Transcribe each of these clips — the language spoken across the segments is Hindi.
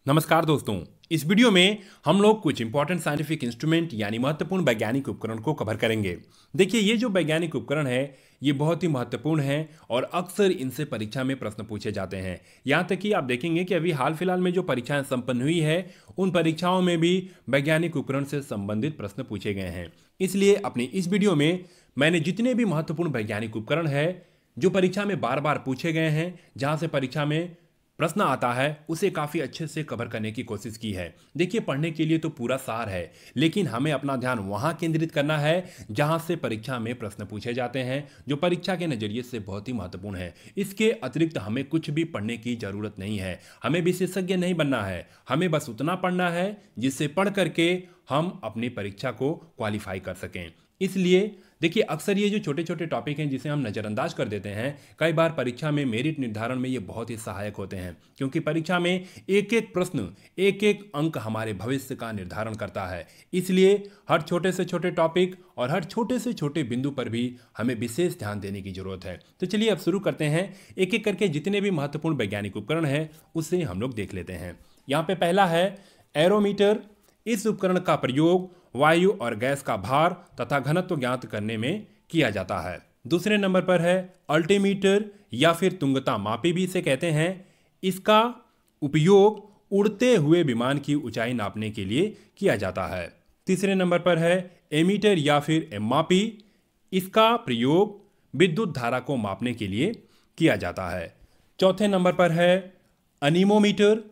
नमस्कार दोस्तों। इस वीडियो में हम लोग कुछ इंपॉर्टेंट साइंटिफिक इंस्ट्रूमेंट यानी महत्वपूर्ण वैज्ञानिक उपकरण को कवर करेंगे। देखिए, ये जो वैज्ञानिक उपकरण है ये बहुत ही महत्वपूर्ण है और अक्सर इनसे परीक्षा में प्रश्न पूछे जाते हैं। यहाँ तक कि आप देखेंगे कि अभी हाल फिलहाल में जो परीक्षाएं संपन्न हुई है उन परीक्षाओं में भी वैज्ञानिक उपकरण से संबंधित प्रश्न पूछे गए हैं। इसलिए अपनी इस वीडियो में मैंने जितने भी महत्वपूर्ण वैज्ञानिक उपकरण है जो परीक्षा में बार बार पूछे गए हैं, जहाँ से परीक्षा में प्रश्न आता है, उसे काफ़ी अच्छे से कवर करने की कोशिश की है। देखिए, पढ़ने के लिए तो पूरा सार है, लेकिन हमें अपना ध्यान वहाँ केंद्रित करना है जहाँ से परीक्षा में प्रश्न पूछे जाते हैं, जो परीक्षा के नज़रिए से बहुत ही महत्वपूर्ण है। इसके अतिरिक्त हमें कुछ भी पढ़ने की ज़रूरत नहीं है, हमें विशेषज्ञ नहीं बनना है, हमें बस उतना पढ़ना है जिससे पढ़ करके हम अपनी परीक्षा को क्वालिफाई कर सकें। इसलिए देखिए, अक्सर ये जो छोटे छोटे टॉपिक हैं जिसे हम नज़रअंदाज कर देते हैं, कई बार परीक्षा में मेरिट निर्धारण में ये बहुत ही सहायक होते हैं, क्योंकि परीक्षा में एक एक प्रश्न, एक एक अंक हमारे भविष्य का निर्धारण करता है। इसलिए हर छोटे से छोटे टॉपिक और हर छोटे से छोटे बिंदु पर भी हमें विशेष ध्यान देने की जरूरत है। तो चलिए अब शुरू करते हैं। एक एक करके जितने भी महत्वपूर्ण वैज्ञानिक उपकरण हैं उसे हम लोग देख लेते हैं। यहाँ पे पहला है एरोमीटर। इस उपकरण का प्रयोग वायु और गैस का भार तथा घनत्व ज्ञात करने में किया जाता है। दूसरे नंबर पर है अल्टीमीटर या फिर तुंगता मापी भी इसे कहते हैं। इसका उपयोग उड़ते हुए विमान की ऊंचाई नापने के लिए किया जाता है। तीसरे नंबर पर है एमीटर या फिर एम्मापी। इसका प्रयोग विद्युत धारा को मापने के लिए किया जाता है। चौथे नंबर पर है अनीमोमीटर।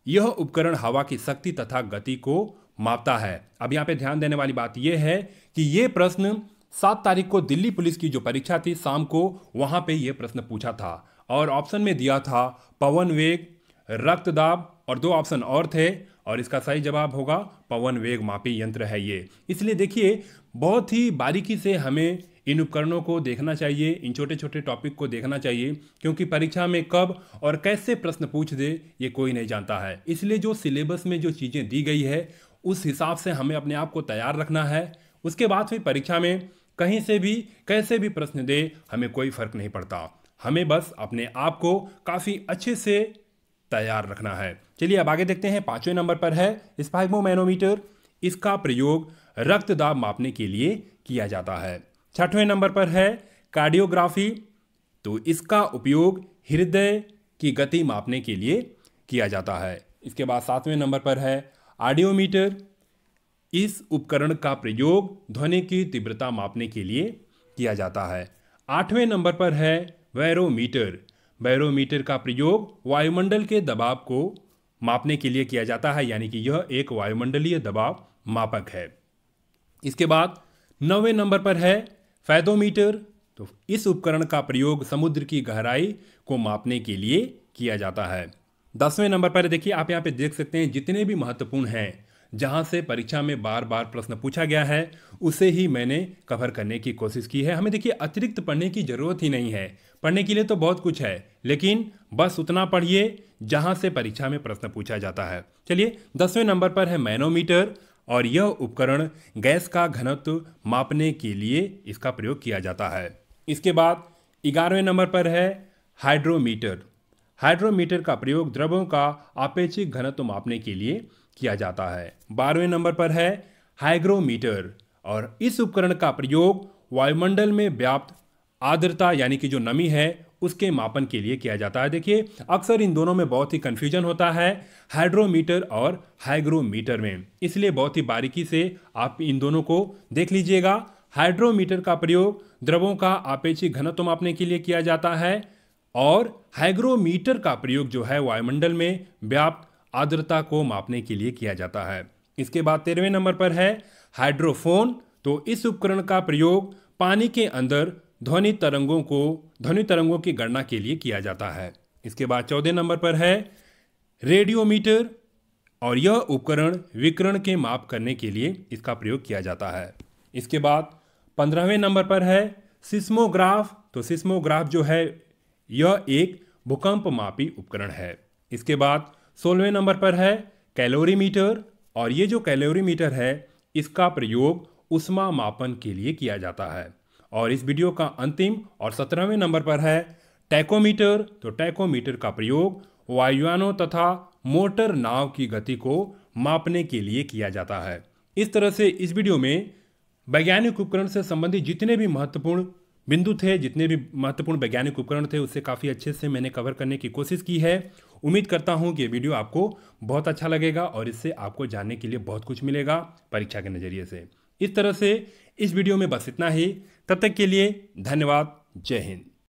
यह उपकरण हवा की शक्ति तथा गति को मापता है। अब यहाँ पे ध्यान देने वाली बात यह है कि ये प्रश्न 7 तारीख को दिल्ली पुलिस की जो परीक्षा थी शाम को, वहां पे ये प्रश्न पूछा था और ऑप्शन में दिया था पवन वेग, रक्तदाब और 2 ऑप्शन और थे, और इसका सही जवाब होगा पवन वेग मापी यंत्र है ये। इसलिए देखिए, बहुत ही बारीकी से हमें इन उपकरणों को देखना चाहिए, इन छोटे छोटे टॉपिक को देखना चाहिए, क्योंकि परीक्षा में कब और कैसे प्रश्न पूछ दे ये कोई नहीं जानता है। इसलिए जो सिलेबस में जो चीज़ें दी गई है उस हिसाब से हमें अपने आप को तैयार रखना है। उसके बाद फिर परीक्षा में कहीं से भी कैसे भी प्रश्न दे हमें कोई फर्क नहीं पड़ता, हमें बस अपने आप को काफ़ी अच्छे से तैयार रखना है। चलिए अब आगे देखते हैं। 5वें नंबर पर है स्फैग्मोमैनोमीटर। इसका प्रयोग रक्तदाब मापने के लिए किया जाता है। 6वें नंबर पर है कार्डियोग्राफी। तो इसका उपयोग हृदय की गति मापने के लिए किया जाता है। इसके बाद 7वें नंबर पर है ऑडियोमीटर। इस उपकरण का प्रयोग ध्वनि की तीव्रता मापने के लिए किया जाता है। 8वें नंबर पर है बैरोमीटर। बैरोमीटर का प्रयोग वायुमंडल के दबाव को मापने के लिए किया जाता है, यानी कि यह एक वायुमंडलीय दबाव मापक है। इसके बाद 9वें नंबर पर है फैदोमीटर। तो इस उपकरण का प्रयोग समुद्र की गहराई को मापने के लिए किया जाता है। 10वें नंबर पर देखिए, आप यहाँ पे देख सकते हैं जितने भी महत्वपूर्ण हैं जहाँ से परीक्षा में बार बार प्रश्न पूछा गया है उसे ही मैंने कवर करने की कोशिश की है। हमें देखिए अतिरिक्त पढ़ने की ज़रूरत ही नहीं है, पढ़ने के लिए तो बहुत कुछ है, लेकिन बस उतना पढ़िए जहाँ से परीक्षा में प्रश्न पूछा जाता है। चलिए 10वें नंबर पर है मैनोमीटर, और यह उपकरण गैस का घनत्व मापने के लिए इसका प्रयोग किया जाता है। इसके बाद 11वें नंबर पर है हाइड्रोमीटर। हाइड्रोमीटर का प्रयोग द्रवों का आपेक्षिक घनत्व मापने के लिए किया जाता है। 12वें नंबर पर है हाइग्रोमीटर, और इस उपकरण का प्रयोग वायुमंडल में व्याप्त आर्द्रता यानी कि जो नमी है उसके मापन के लिए किया जाता है। देखिए, अक्सर इन दोनों में बहुत ही कंफ्यूजन होता है, हाइड्रोमीटर और हाइग्रोमीटर में, इसलिए बहुत ही बारीकी से आप इन दोनों को देख लीजिएगा। हाइड्रोमीटर का प्रयोग द्रवों का आपेक्षिक घनत्व मापने के लिए किया जाता है, और हाइग्रोमीटर का प्रयोग जो है वायुमंडल में व्याप्त आर्द्रता को मापने के लिए किया जाता है। इसके बाद 13वें नंबर पर है हाइड्रोफोन। तो इस उपकरण का प्रयोग पानी के अंदर ध्वनि तरंगों की गणना के लिए किया जाता है। इसके बाद 14 नंबर पर है रेडियोमीटर, और यह उपकरण विकिरण के माप करने के लिए इसका प्रयोग किया जाता है। इसके बाद 15वें नंबर पर है सिस्मोग्राफ। तो सिस्मोग्राफ जो है यह एक भूकंप मापी उपकरण है। इसके बाद 16वें नंबर पर है कैलोरीमीटर, और ये जो कैलोरीमीटर है इसका प्रयोग ऊष्मा मापन के लिए किया जाता है। और इस वीडियो का अंतिम और 17वें नंबर पर है टैकोमीटर। तो टैकोमीटर का प्रयोग वायुयानों तथा मोटर नाव की गति को मापने के लिए किया जाता है। इस तरह से इस वीडियो में वैज्ञानिक उपकरण से संबंधित जितने भी महत्वपूर्ण बिंदु थे, जितने भी महत्वपूर्ण वैज्ञानिक उपकरण थे, उससे काफ़ी अच्छे से मैंने कवर करने की कोशिश की है। उम्मीद करता हूं कि ये वीडियो आपको बहुत अच्छा लगेगा और इससे आपको जानने के लिए बहुत कुछ मिलेगा परीक्षा के नज़रिए से। इस तरह से इस वीडियो में बस इतना ही। तब तक के लिए धन्यवाद। जय हिंद।